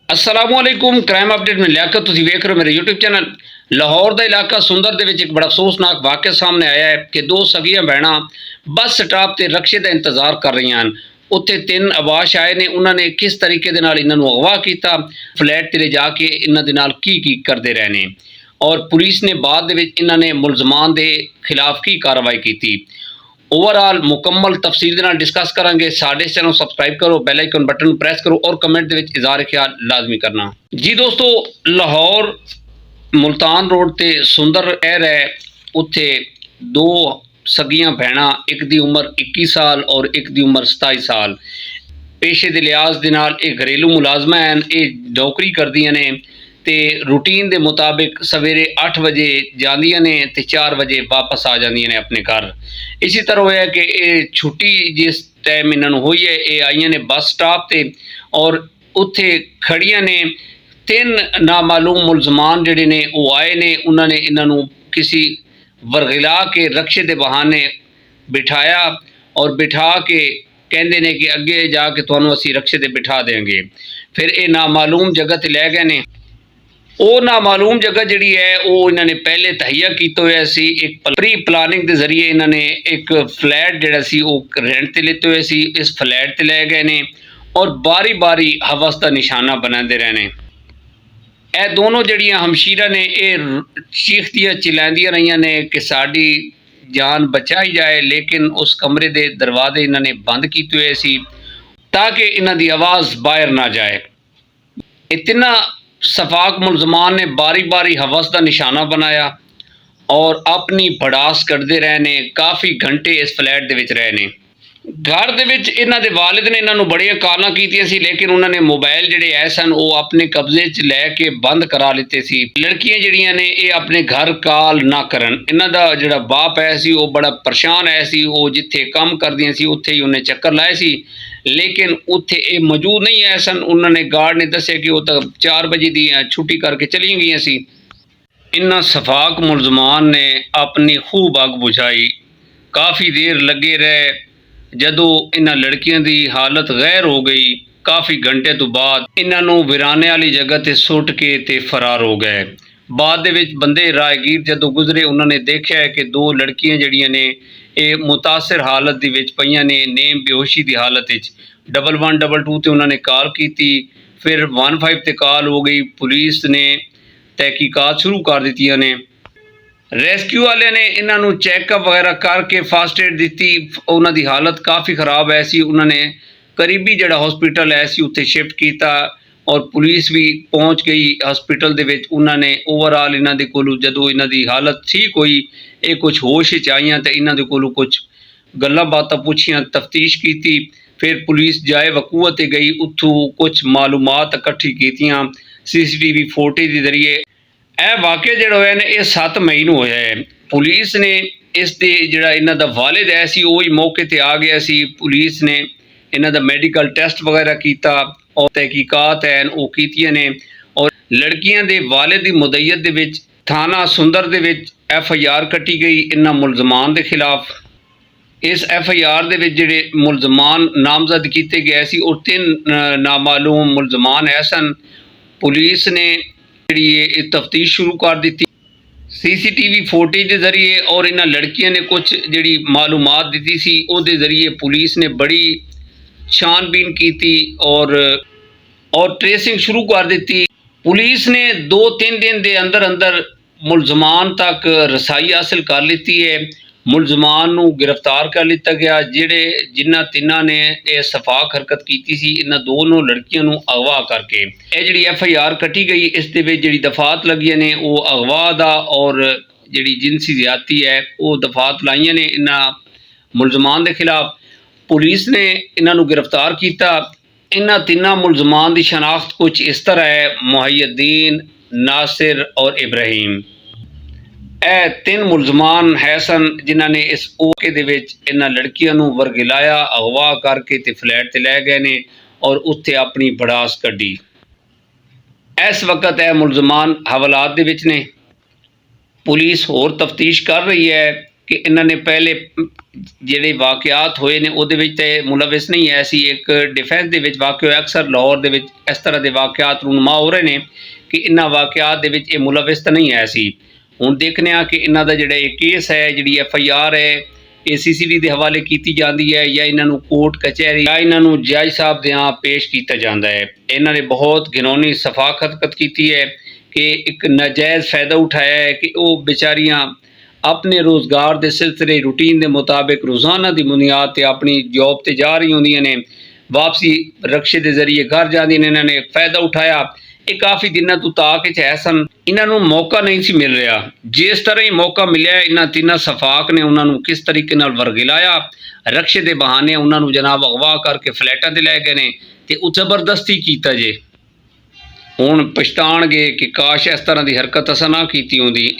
असलामुअलैकुम crime update में लियाकत तुसीं वेख रहे हो मेरे यूट्यूब चैनल। लाहौर का इलाका सुंदर दे विच एक बड़ा अफसोसनाक वाक़या सामने आया है कि दो सगियां भैणां बस स्टॉप ते रक्शे का इंतजार कर रही हैं। उत्थे तीन अवाश आए ने, उन्होंने किस तरीके दे नाल इन्हां नूं अगवा किया, फ्लैट ते ले जाके इन्हां दे नाल की करते रहे ने और पुलिस ने बाद दे विच इन्हां ने मुलजमान दे खिलाफ की कार्रवाई की। ओवरऑल मुकम्मल तफसील दे नाल डिस्कस करांगे। साडे चैनल सब्सक्राइब करो, बैल आइकन बटन प्रेस करो और कमेंट दे विच इज़हार ख्याल लाजमी करना जी। दोस्तों, लाहौर मुल्तान रोड ते सुंदर एयर है, उत्थे दो सगियां भैणां, एक दी उम्र 21 साल और एक दी उम्र 27 साल। पेशे के लिहाज के नाल ये घरेलू मुलाजमा हैं, ये नौकरी करदियां ने ते रूटीन के मुताबिक सवेरे 8 बजे जांदियां ने ते 4 बजे वापस आ जांदियां ने अपने घर। इसी तरह होया कि ये छुट्टी जिस टाइम इन्होंने हुई है, ये आईयां ने बस स्टॉप ते और उत्थे खड़ियां ने। तीन नामालूम मुलजमान जिहड़े ने वो आए ने, उन्होंने इन्हों किसी वरगिला के रक्शे के बहाने बिठाया और बिठा के कहते ने कि अगे जाके तुहानूं असीं रक्शे ते बिठा देंगे। फिर ये नामालूम जगह ते लै गए ने। वो नामालूम जगह जिहड़ी है वो इन्होंने पहले तहैया किया हुआ सी, एक प्री प्लानिंग के जरिए इन्होंने एक फ्लैट जिहड़ा सी वो रेंट ते लेते हुए सी, इस फ्लैट ते लै गए ने और बारी बारी हवस का निशाना बनाते रहे ने। यह दोनों जड़ियाँ हमशीरा ने ये चीखदियाँ चिल्लांदियां रही ने कि साड़ी जान बचाई जाए, लेकिन उस कमरे के दरवाजे इन्होंने बंद किए हुए सी ताकि इन्हां दी आवाज़ बाहर ना जाए। इतना सफाक मुलजमान ने बारी बारी हवस का निशाना बनाया और अपनी भड़ास करते रहे ने। काफ़ी घंटे इस फ्लैट के रहे ने। घर के इन्हां दे वालिद ने इन्हां नूं बड़ियां कालां कीतियां सी, लेकिन उन्होंने मोबाइल जिहड़े है सन वो अपने कब्जे च लैके बंद करा लिते सी। लड़कियां जिहड़ियां ने ये अपने घर काल ना करन। इन्हां दा जिहड़ा बाप है सी वो बड़ा परेशान है सी, वो जिथे काम करदियां सी उत्थे ही उन्हें चक्कर लाए सी, लेकिन उत्थे ये मौजूद नहीं है सन। उन्होंने गार्ड ने दस्सिया कि वो तो 4 बजे की छुट्टी करके चली गई सी। इन्हां सफाक मुलजमान ने अपनी खूब अग बुझाई, काफ़ी देर लगे रहे। जदों इन्हां लड़कियां की हालत गैर हो गई, काफ़ी घंटे तो बाद इन्हों वीराने वाली जगह ते सुट के ते फरार हो गए। बाद दे विच बंदे राहगीर जदों गुजरे, उन्होंने देखा है कि दो लड़कियां जड़ियां ने ये मुतासिर हालत दी विच पईयां ने, नेम बेहोशी की हालत विच। 1112 ते उन्होंने कॉल की, फिर 15 ते कॉल हो गई। पुलिस ने तहकीकात शुरू कर दित्तियां ने। रेस्क्यू वाले ने इन्हों चैकअप वगैरह करके फस्ट एड दी। उन्होंने हालत काफ़ी खराब है सी, उन्होंने करीबी जड़ा हॉस्पिटल है सी उत्थे शिफ्ट किया और पुलिस भी पहुँच गई हॉस्पिटल दे विच। उन्होंने ओवरऑल इन्हों के कोलों जदों इन्हां दी हालत ठीक हुई, ये कुछ होश च आईयां तो इन्हों के कोलों कुछ गल्लां बातां पुछियां, तफ्तीश की। फिर पुलिस जाए वकूअत गई, उत्थों कुछ मालूमात इकट्ठी कीतियां CCTV फुटेज के जरिए। यह वाक़या जो है ये 7 मई को होया है। पुलिस ने इस दे जिहड़ा इन्हां दा वालिद है सी वो ही मौके ते आ गया सी। पुलिस ने इन्हां दा मेडिकल टेस्ट वगैरह किया और तहकीकात हैं वो कीतियां ने और लड़कियां दे वालिद दी मुदैयत दे विच थाना सुंदर दे विच FIR कट्टी गई इन्हां मुलजमान के खिलाफ। इस FIR दे विच जिहड़े मुलजमान नामजद किए गए सी और 3 नामालूम मुलजमान है सन। पुलिस ने ये तफ्तीश शुरू कर दी CCTV फुटेज के जरिए और इन्हां लड़कियां ने कुछ जी मालूमात दी सी उहदे जरिए पुलिस ने बड़ी छानबीन की और ट्रेसिंग शुरू कर दी। पुलिस ने 2-3 दिन के अंदर अंदर मुलजमान तक रसाई हासिल कर ली है। मुलजमान नूं गिरफ्तार कर लिया गया जिन्हां तिन्हां ने यह सफाक हरकत की सी इन्हां दोनों लड़कियों नूं अगवा करके। यह जी FIR कटी गई, इस दे विच जिहड़ी दफात लगियां ने वो अगवा दा और जिहड़ी जिनसी ज्यादती है वो दफात लाइयां ने इन्हां मुलजमान के खिलाफ। पुलिस ने इन्हां नूं गिरफ्तार किया। इन्हां तिन्हां मुलजमान की शनाख्त कुछ इस तरह है, मुहय्यद्दीन, नासिर और इब्राहिम। यह 3 मुलजमान है सन जिन्होंने इस मौके दे विच इन्हां लड़कियों नूं वरगिलाया, अगवा करके ते फ्लैट ते लै गए ने और उत्थे अपनी भड़ास कड्ढी। इस वक्त यह मुलजमान हवालात दे विच ने। पुलिस होर तफ्तीश कर रही है ਕਿ ਇਹਨਾਂ ਨੇ ਪਹਿਲੇ ਜਿਹੜੇ ਵਾਕਿਆਤ ਹੋਏ ਨੇ ਉਹਦੇ ਵਿੱਚ ਤੇ ਮੁਲਵਿਸ ਨਹੀਂ ਹੈ ਸੀ। ਇੱਕ ਡਿਫੈਂਸ ਦੇ ਵਿੱਚ ਵਾਕਿਆ ਹੋਇਆ, ਅਕਸਰ ਲਾਹੌਰ ਦੇ ਵਿੱਚ ਇਸ ਤਰ੍ਹਾਂ ਦੇ ਵਾਕਿਆਤ ਰੂਨਮਾ ਹੋ ਰਹੇ ਨੇ ਕਿ ਇਹਨਾਂ ਵਾਕਿਆਤ ਦੇ ਵਿੱਚ ਇਹ ਮੁਲਵਿਸ ਤਾਂ ਨਹੀਂ ਹੈ ਸੀ। ਹੁਣ ਦੇਖਦੇ ਹਾਂ ਕਿ ਇਹਨਾਂ ਦਾ ਜਿਹੜਾ ਇਹ ਕੇਸ ਹੈ, ਜਿਹੜੀ FIR ਹੈ, ਇਹ CCD ਦੇ ਹਵਾਲੇ ਕੀਤੀ ਜਾਂਦੀ ਹੈ ਜਾਂ ਇਹਨਾਂ ਨੂੰ ਕੋਰਟ ਕਚਹਿਰੀ ਜਾਂ ਇਹਨਾਂ ਨੂੰ ਜੱਜ ਸਾਹਿਬ ਦੇ ਹਾਂ ਪੇਸ਼ ਕੀਤਾ ਜਾਂਦਾ ਹੈ। ਇਹਨਾਂ ਨੇ ਬਹੁਤ ਘਿਨੌਣੀ ਸਫਾਕਤ ਕੀਤੀ ਹੈ ਕਿ ਇੱਕ ਨਾਜਾਇਜ਼ फ़ायदा ਉਠਾਇਆ ਹੈ ਕਿ ਉਹ बेचारियां ਆਪਣੇ ਰੋਜ਼ਗਾਰ ਦੇ ਸਿਲਸਿਲੇ ਰੂਟੀਨ ਦੇ ਮੁਤਾबिक ਰੋਜ਼ਾਨਾ ਦੀ ਬੁਨਿਆਦ 'ਤੇ ਆਪਣੀ ਜੌਬ 'ਤੇ ਜਾ ਰਹੀ ਹੁੰਦੀਆਂ ਨੇ, ਵਾਪਸੀ ਰਕਸ਼ੇ ਦੇ ਜ਼ਰੀਏ ਘਰ ਜਾਂਦੀਆਂ ਨੇ। ਇਹਨਾਂ ਨੇ फ़ायदा ਉਠਾਇਆ। ਇਹ ਕਾਫੀ ਦਿਨਾਂ ਤੋਂ ਤਾਕ 'ਚ ਹੈ ਸਨ, ਇਹਨਾਂ ਨੂੰ ਮੌਕਾ ਨਹੀਂ ਸੀ ਮਿਲ ਰਿਹਾ। ਜਿਸ ਤਰ੍ਹਾਂ ਹੀ ਮੌਕਾ ਮਿਲਿਆ, ਇਹਨਾਂ ਤਿੰਨਾਂ ਸਫਾਕ ਨੇ ਉਹਨਾਂ ਨੂੰ ਕਿਸ ਤਰੀਕੇ ਨਾਲ ਵਰਗਿਲਾਇਆ, ਰਕਸ਼ੇ ਦੇ ਬਹਾਨੇ ਉਹਨਾਂ ਨੂੰ ਜਨਾਬ ਅਗਵਾ ਕਰਕੇ ਫਲੈਟਾਂ 'ਤੇ ਲੈ ਗਏ ਨੇ ਤੇ ਉਹ ਜ਼ਬਰਦਸਤੀ ਕੀਤਾ ਜੇ। ਹੁਣ ਪਛਤਾਣਗੇ ਕਿ ਕਾਸ਼ ਇਸ ਤਰ੍ਹਾਂ ਦੀ ਹਰਕਤ ਅਸਾਂ ਨਾ ਕੀਤੀ ਹੁੰਦੀ।